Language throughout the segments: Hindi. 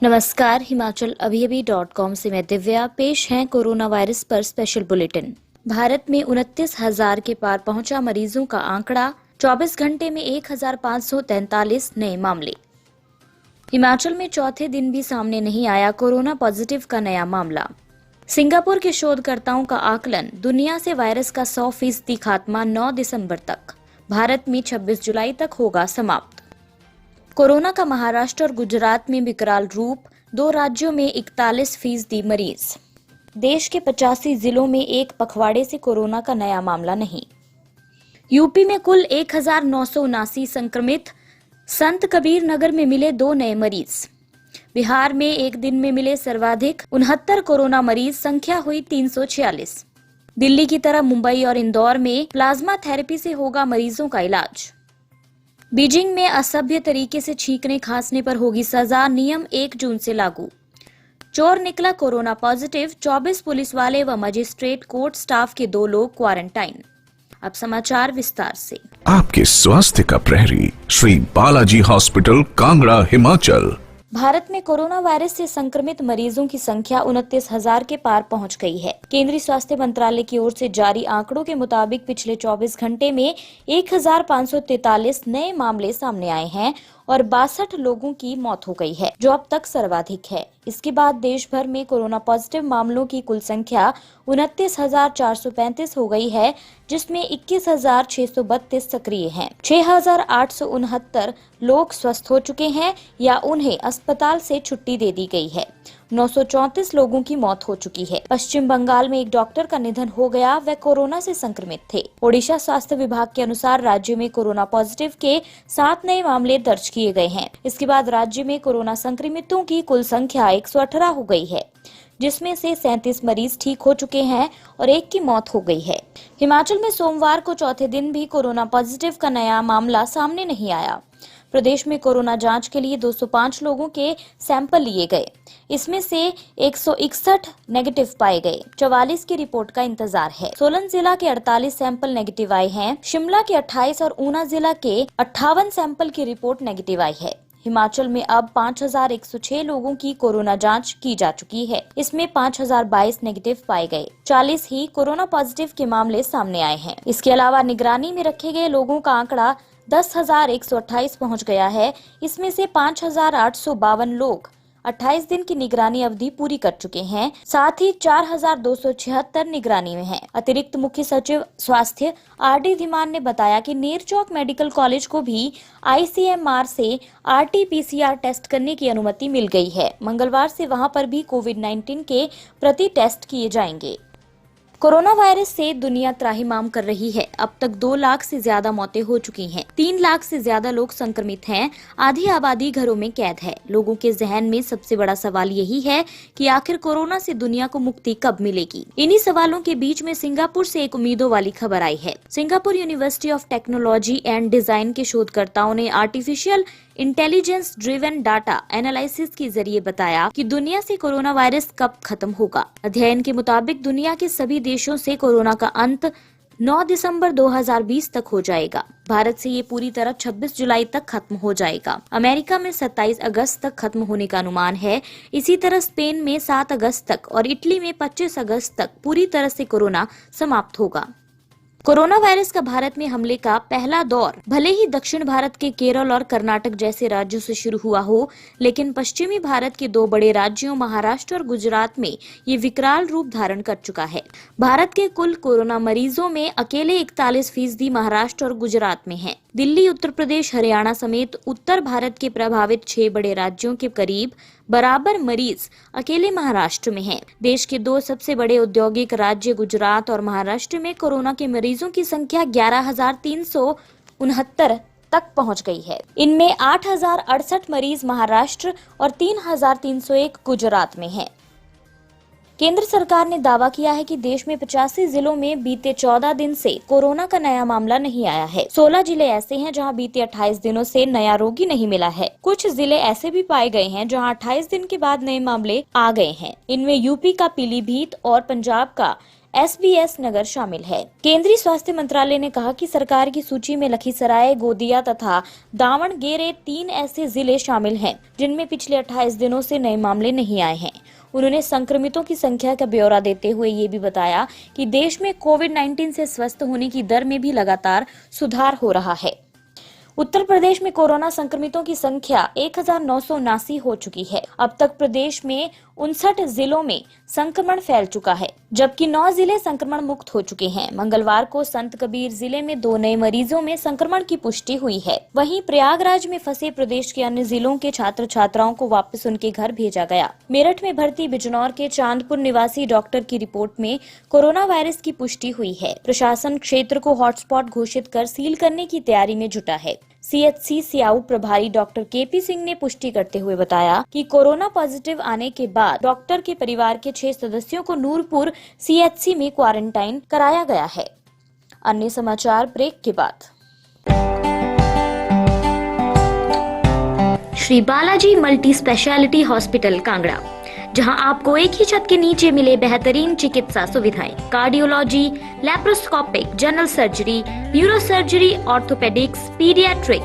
नमस्कार, हिमाचल अभी से मैं दिव्या। पेश है कोरोना वायरस पर स्पेशल बुलेटिन। भारत में 29,000 के पार पहुंचा मरीजों का आंकड़ा। 24 घंटे में 1,543 नए मामले। हिमाचल में चौथे दिन भी सामने नहीं आया कोरोना पॉजिटिव का नया मामला। सिंगापुर के शोधकर्ताओं का आकलन, दुनिया से वायरस का 100% खात्मा 9 दिसंबर तक। भारत में 26 जुलाई तक होगा समाप्त। कोरोना का महाराष्ट्र और गुजरात में विकराल रूप, 2 राज्यों में 41% मरीज। देश के 85 जिलों में एक पखवाड़े से कोरोना का नया मामला नहीं। यूपी में कुल 1,979 संक्रमित। संत कबीर नगर में मिले 2 नए मरीज। बिहार में एक दिन में मिले सर्वाधिक 69 कोरोना मरीज, संख्या हुई 346। दिल्ली की तरह मुंबई और इंदौर में प्लाज्मा थेरेपी से होगा मरीजों का इलाज। बीजिंग में असभ्य तरीके से छींकने खांसने पर होगी सजा, नियम 1 जून से लागू। चोर निकला कोरोना पॉजिटिव, 24 पुलिस वाले व मजिस्ट्रेट कोर्ट स्टाफ के 2 लोग क्वारंटाइन। अब समाचार विस्तार से। आपके स्वास्थ्य का प्रहरी श्री बालाजी हॉस्पिटल, कांगड़ा, हिमाचल। भारत में कोरोना वायरस से संक्रमित मरीजों की संख्या 29,000 के पार पहुंच गई है। केंद्रीय स्वास्थ्य मंत्रालय की ओर से जारी आंकड़ों के मुताबिक पिछले 24 घंटे में 1,543 नए मामले सामने आए हैं और 62 लोगों की मौत हो गई है, जो अब तक सर्वाधिक है। इसके बाद देश भर में कोरोना पॉजिटिव मामलों की कुल संख्या 29,435 हो गई है, जिसमें 21,632 सक्रिय हैं। 6,869 लोग स्वस्थ हो चुके हैं या उन्हें अस्पताल से छुट्टी दे दी गई है। 934 लोगों की मौत हो चुकी है। पश्चिम बंगाल में एक डॉक्टर का निधन हो गया, वे कोरोना से संक्रमित थे। ओडिशा स्वास्थ्य विभाग के अनुसार राज्य में कोरोना पॉजिटिव के 7 नए मामले दर्ज किए गए हैं। इसके बाद राज्य में कोरोना संक्रमितों की कुल संख्या 118 हो गई है, जिसमें से 37 मरीज ठीक हो चुके हैं और 1 की मौत हो गई है। हिमाचल में सोमवार को चौथे दिन भी कोरोना पॉजिटिव का नया मामला सामने नहीं आया। प्रदेश में कोरोना जांच के लिए 205 लोगों के सैंपल लिए गए। इसमें से 161 नेगेटिव पाए गए। 44 की रिपोर्ट का इंतजार है। सोलन जिला के 48 सैंपल नेगेटिव आए हैं। शिमला के 28 और ऊना जिला के 58 सैंपल की रिपोर्ट नेगेटिव आई है। हिमाचल में अब 5,106 लोगों की कोरोना जांच की जा चुकी है। इसमें 5,022 नेगेटिव पाए गए। 40 ही कोरोना पॉजिटिव के मामले सामने आए हैं। इसके अलावा निगरानी में रखे गए लोगों का आंकड़ा 10,128 पहुंच गया है। इसमें से 5,852 लोग 28 दिन की निगरानी अवधि पूरी कर चुके हैं। साथ ही 4,276 निगरानी में हैं। अतिरिक्त मुख्य सचिव स्वास्थ्य RD धीमान ने बताया कि नेरचौक मेडिकल कॉलेज को भी ICMR से RT-PCR टेस्ट करने की अनुमति मिल गई है। मंगलवार से वहां पर भी कोविड-19 के प्रति टेस्ट किए जाएंगे। कोरोना वायरस से दुनिया त्राहिमाम कर रही है। अब तक 2 लाख से ज्यादा मौतें हो चुकी हैं। 3 लाख से ज्यादा लोग संक्रमित हैं। आधी आबादी घरों में कैद है। लोगों के जहन में सबसे बड़ा सवाल यही है कि आखिर कोरोना से दुनिया को मुक्ति कब मिलेगी। इन्हीं सवालों के बीच में सिंगापुर से एक उम्मीदों वाली खबर आई है। Singapore university of technology and design के शोधकर्ताओं ने artificial intelligence driven data analysis के जरिए बताया कि दुनिया से कोरोना वायरस कब खत्म होगा। अध्ययन के मुताबिक दुनिया के सभी देशों से कोरोना का अंत 9 दिसंबर 2020 तक हो जाएगा। भारत से ये पूरी तरह 26 जुलाई तक खत्म हो जाएगा। अमेरिका में 27 अगस्त तक खत्म होने का अनुमान है। इसी तरह स्पेन में 7 अगस्त तक और इटली में 25 अगस्त तक पूरी तरह से कोरोना समाप्त होगा। कोरोना वायरस का भारत में हमले का पहला दौर भले ही दक्षिण भारत के केरल और कर्नाटक जैसे राज्यों से शुरू हुआ हो, लेकिन पश्चिमी भारत के 2 बड़े राज्यों महाराष्ट्र और गुजरात में ये विकराल रूप धारण कर चुका है। भारत के कुल कोरोना मरीजों में अकेले 41% महाराष्ट्र और गुजरात में हैं। दिल्ली, उत्तर प्रदेश, हरियाणा समेत उत्तर भारत के प्रभावित 6 बड़े राज्यों के करीब बराबर मरीज अकेले महाराष्ट्र में हैं। देश के 2 सबसे बड़े औद्योगिक राज्य गुजरात और महाराष्ट्र में कोरोना के मरीजों की संख्या 11,369 तक पहुंच गई है। इनमें 8,068 मरीज महाराष्ट्र और 3,301 गुजरात में हैं। केंद्र सरकार ने दावा किया है कि देश में 85 जिलों में बीते 14 दिन से कोरोना का नया मामला नहीं आया है। 16 जिले ऐसे हैं जहां बीते 28 दिनों से नया रोगी नहीं मिला है। कुछ जिले ऐसे भी पाए गए हैं जहां 28 दिन के बाद नए मामले आ गए हैं। इनमें यूपी का पीलीभीत और पंजाब का SBS नगर शामिल है। केंद्रीय स्वास्थ्य मंत्रालय ने कहा कि सरकार की सूची में लखीसराय, गोदिया तथा दावणगेरे 3 ऐसे जिले शामिल हैं जिनमें पिछले 28 दिनों से नए मामले नहीं आए हैं। उन्होंने संक्रमितों की संख्या का ब्यौरा देते हुए ये भी बताया कि देश में कोविड-19 से स्वस्थ होने की दर में भी लगातार सुधार हो रहा है। उत्तर प्रदेश में कोरोना संक्रमितों की संख्या 1979 हो चुकी है। अब तक प्रदेश में 59 जिलों में संक्रमण फैल चुका है, जबकि 9 जिले संक्रमण मुक्त हो चुके हैं। मंगलवार को संत कबीर जिले में 2 नए मरीजों में संक्रमण की पुष्टि हुई है। वहीं प्रयागराज में फंसे प्रदेश के अन्य जिलों के छात्र छात्राओं को वापस उनके घर भेजा गया। मेरठ में भर्ती बिजनौर के चांदपुर निवासी डॉक्टर की रिपोर्ट में कोरोना वायरस की पुष्टि हुई है। प्रशासन क्षेत्र को हॉटस्पॉट घोषित कर सील करने की तैयारी में जुटा है। CHC सियाऊ प्रभारी डॉक्टर KP सिंह ने पुष्टि करते हुए बताया कि कोरोना पॉजिटिव आने के बाद डॉक्टर के परिवार के 6 सदस्यों को नूरपुर CHC में क्वारंटाइन कराया गया है। अन्य समाचार ब्रेक के बाद। Shri Balaji multi speciality hospital Kangra, जहां आपको एक ही छत के नीचे मिले बेहतरीन चिकित्सा सुविधाएं, cardiology, laparoscopic, general surgery, neurosurgery, orthopaedics, paediatric,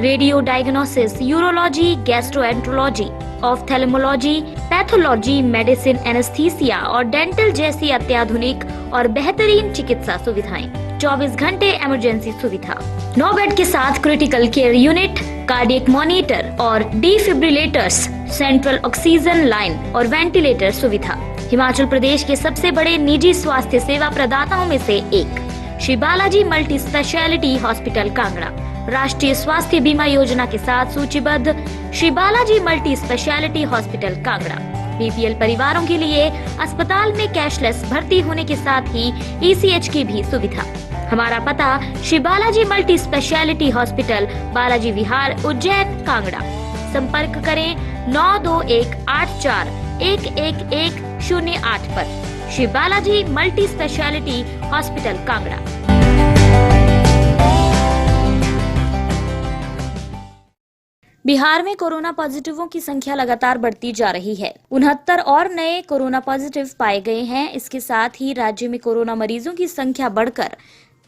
radio diagnosis, urology, gastroenterology, ophthalmology, pathology, medicine, anaesthesia और डेंटल जैसी अत्याधुनिक और बेहतरीन चिकित्सा सुविधाएं, 24 घंटे इमरजेंसी सुविधा, 9 बेड के साथ critical care unit, cardiac monitor और डिफिब्रिलेटर्स, सेंट्रल ऑक्सीजन लाइन और वेंटिलेटर सुविधा। हिमाचल प्रदेश के सबसे बड़े निजी स्वास्थ्य सेवा प्रदाताओं में से एक Shri Balaji multi speciality hospital Kangra राष्ट्रीय स्वास्थ्य बीमा योजना के साथ सूचीबद्ध Shri Balaji multi speciality hospital Kangra BPL परिवारों के लिए अस्पताल में कैशलेस भर्ती होने के साथ ही ECH की भी सुविधा। हमारा पता Shri Balaji multi speciality hospital, Balaji Vihar, Ujjain, Kangra. संपर्क करें 9218411108 पर। Shri Balaji multi speciality hospital Kangra. Bihar में कोरोना पॉजिटिवों की संख्या लगातार बढ़ती जा रही है। 69 और नए कोरोना पॉजिटिव पाए गए हैं। इसके साथ ही राज्य में कोरोना मरीजों की संख्या बढ़कर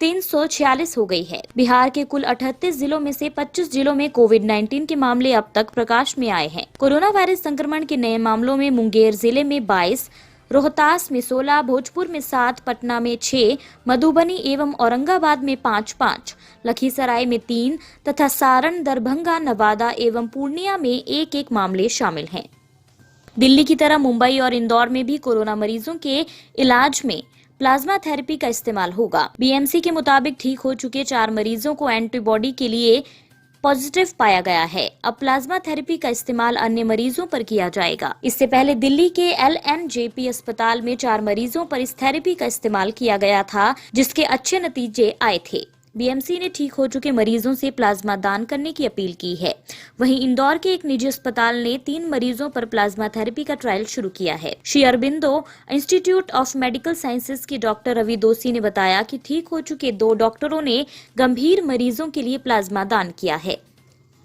346 हो गई है। बिहार के कुल 38 जिलों में से 25 जिलों में कोविड-19 के मामले अब तक प्रकाश में आए हैं। कोरोना वायरस संक्रमण के नए मामलों में मुंगेर जिले में 22, रोहतास में 16, भोजपुर में 7, पटना में 6, मधुबनी एवं औरंगाबाद में 5-5, लखीसराय में 3 तथा सारण, दरभंगा, नवादा एवं पूर्णिया में 1-1 मामले शामिल हैं। दिल्ली की तरह मुंबई और इंदौर में भी कोरोना मरीजों के इलाज में प्लाज्मा थेरेपी का इस्तेमाल होगा। BMC के मुताबिक ठीक हो चुके 4 मरीजों को एंटीबॉडी के लिए पॉजिटिव पाया गया है। अब प्लाज्मा थेरेपी का इस्तेमाल अन्य मरीजों पर किया जाएगा। इससे पहले दिल्ली के LNJP अस्पताल में 4 मरीजों पर इस थेरेपी का इस्तेमाल किया गया था, जिसके अच्छे नतीजे आए थे। BMC ने ठीक हो चुके मरीजों से प्लाज्मा दान करने की अपील की है। वहीं इंदौर के एक निजी अस्पताल ने 3 मरीजों पर प्लाज्मा थेरेपी का ट्रायल शुरू किया है। Shri Aurobindo institute of medical sciences के डॉक्टर रवि दोषी ने बताया कि ठीक हो चुके 2 डॉक्टरों ने गंभीर मरीजों के लिए प्लाज्मा दान किया है।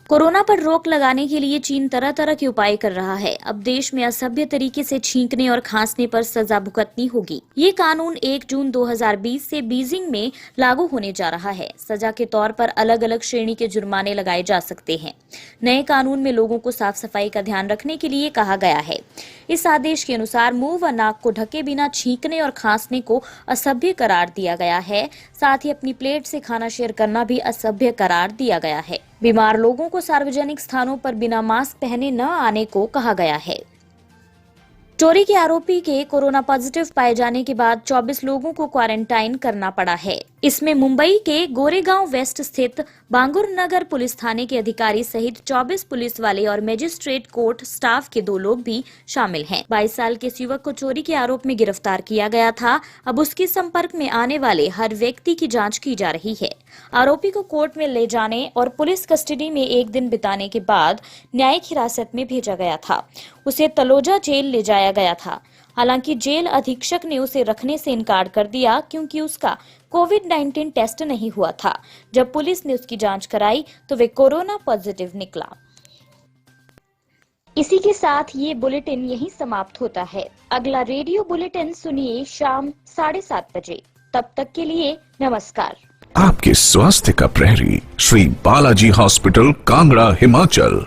कोरोना पर रोक लगाने के लिए चीन तरह तरह के उपाय कर रहा है। अब देश में असभ्य तरीके से छींकने और खांसने पर सजा भुगतनी होगी। ये कानून 1 जून 2020 से बीजिंग में लागू होने जा रहा है। सजा के तौर पर अलग अलग श्रेणी के जुर्माने लगाए जा सकते हैं। नए कानून में लोगों को साफ सफाई का ध्यान रखने के लिए कहा गया है। इस आदेश के अनुसार मुंह व नाक को ढके बिना छींकने और खांसने को असभ्य करार दिया गया है। साथ ही अपनी प्लेट से खाना शेयर करना भी असभ्य करार दिया गया है। बीमार लोगों को सार्वजनिक स्थानों पर बिना मास्क पहने न आने को कहा गया है। चोरी के आरोपी के कोरोना पॉजिटिव पाए जाने के बाद 24 लोगों को क्वारंटाइन करना पड़ा है। इसमें मुंबई के गोरेगांव वेस्ट स्थित बांगुर नगर पुलिस थाने के अधिकारी सहित 24 पुलिस वाले और मजिस्ट्रेट कोर्ट स्टाफ के 2 लोग भी शामिल हैं। 22 साल के इस युवक को चोरी के आरोप में गिरफ्तार किया गया था। अब उसके संपर्क में आने वाले हर व्यक्ति की जांच की जा रही है। आरोपी को कोर्ट में ले जाने और पुलिस कस्टडी में 1 दिन बिताने के बाद न्यायिक हिरासत में भेजा गया था। उसे तलोजा जेल ले जाया गया था। हालांकि जेल अधीक्षक ने उसे रखने से इनकार कर दिया क्योंकि उसका कोविड-19 टेस्ट नहीं हुआ था। जब पुलिस ने उसकी जांच कराई तो वे कोरोना पॉजिटिव निकला। इसी के साथ ये बुलेटिन यहीं समाप्त होता है। अगला रेडियो बुलेटिन सुनिए शाम 7:30 बजे। तब तक के लिए नमस्कार। आपके स्वास्थ्य का प्रहरी श्री बालाजी हॉस्पिटल, कांगड़ा, हिमाचल।